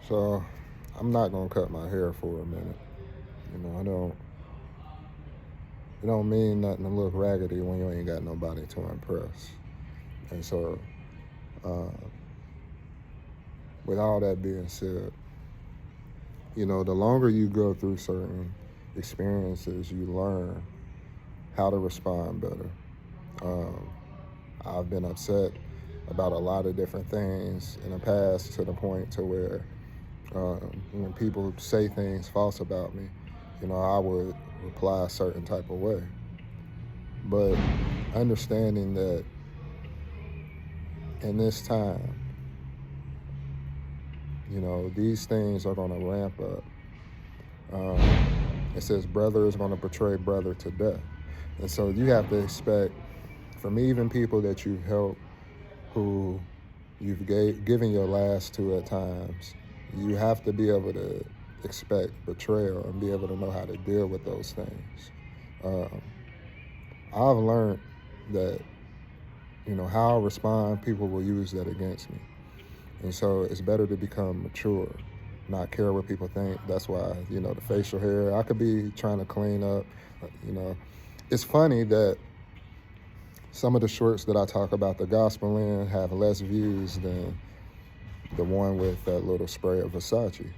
So I'm not gonna cut my hair for a minute. It don't mean nothing to look raggedy when you ain't got nobody to impress. And so, uh, with all that being said, the longer you go through certain experiences, you learn how to respond better. Um, I've been upset about a lot of different things in the past to the point to where when people say things false about me, I would reply a certain type of way. But understanding that in this time, these things are going to ramp up. Um, it says brother is going to betray brother to death. And so you have to expect from even people that you've helped, who you've given your last to at times, you have to be able to expect betrayal and be able to know how to deal with those things. Um, I've learned that, how I respond, people will use that against me. And so it's better to become mature, not care what people think. That's why, the facial hair, I could be trying to clean up, you know. It's funny that some of the shorts that I talk about the gospel in have less views than the one with that little spray of Versace.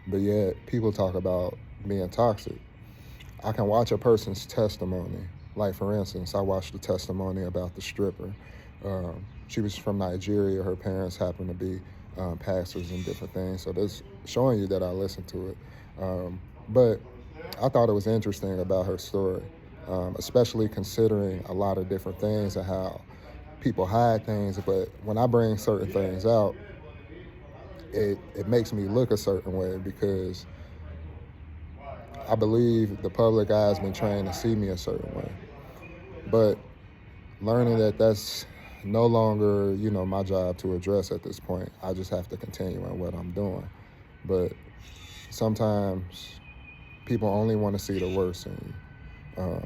But yet people talk about being toxic. I can watch a person's testimony. Like, for instance, I watched the testimony about the stripper. She was from Nigeria. Her parents happened to be pastors and different things. So that's showing you that I listened to it. But I thought it was interesting about her story, especially considering a lot of different things and how people hide things. But when I bring certain things out, it makes me look a certain way because I believe the public eye has been trained to see me a certain way. But learning that that's no longer, my job to address at this point. I just have to continue in what I'm doing. But sometimes people only want to see the worst in you.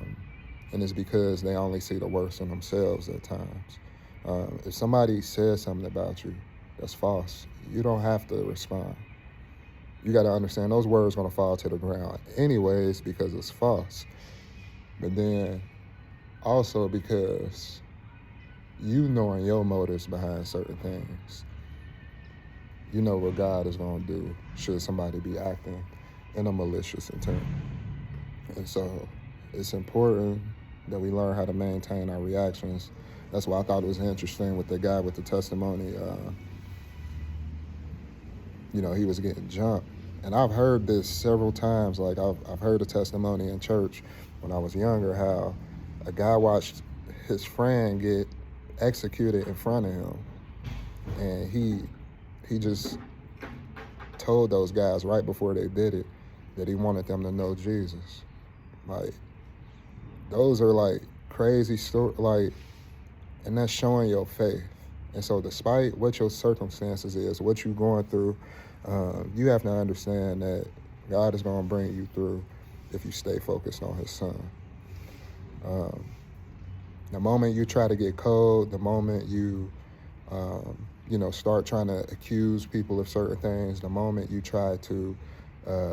And it's because they only see the worst in themselves at times. If somebody says something about you that's false, you don't have to respond. You got to understand those words are going to fall to the ground anyways because it's false. But then also because knowing your motives behind certain things, you know what God is going to do should somebody be acting in a malicious intent. And so it's important that we learn how to maintain our reactions. That's why I thought it was interesting with the guy with the testimony. He was getting jumped. And I've heard this several times. Like, I've heard a testimony in church when I was younger, how a guy watched his friend get executed in front of him. And he just told those guys right before they did it that he wanted them to know Jesus. Like, those are like crazy stories, like, and that's showing your faith. And so despite what your circumstances is, what you're going through, you have to understand that God is going to bring you through if you stay focused on his son. The moment you try to get cold, the moment you, start trying to accuse people of certain things, the moment you try to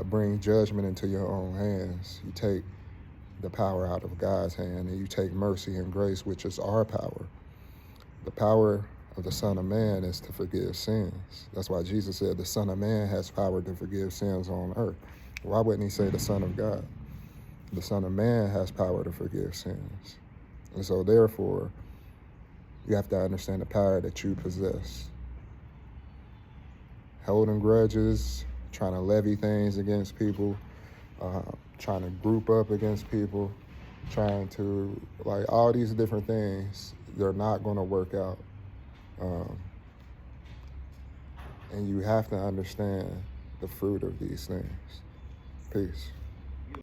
bring judgment into your own hands, you take the power out of God's hand and you take mercy and grace, which is our power. The power of the Son of Man is to forgive sins. That's why Jesus said the Son of Man has power to forgive sins on earth. Why wouldn't he say the Son of God? The Son of Man has power to forgive sins. And so therefore, you have to understand the power that you possess. Holding grudges, trying to levy things against people, trying to group up against people, trying to, like, all these different things, they're not going to work out. And you have to understand the fruit of these things. Peace.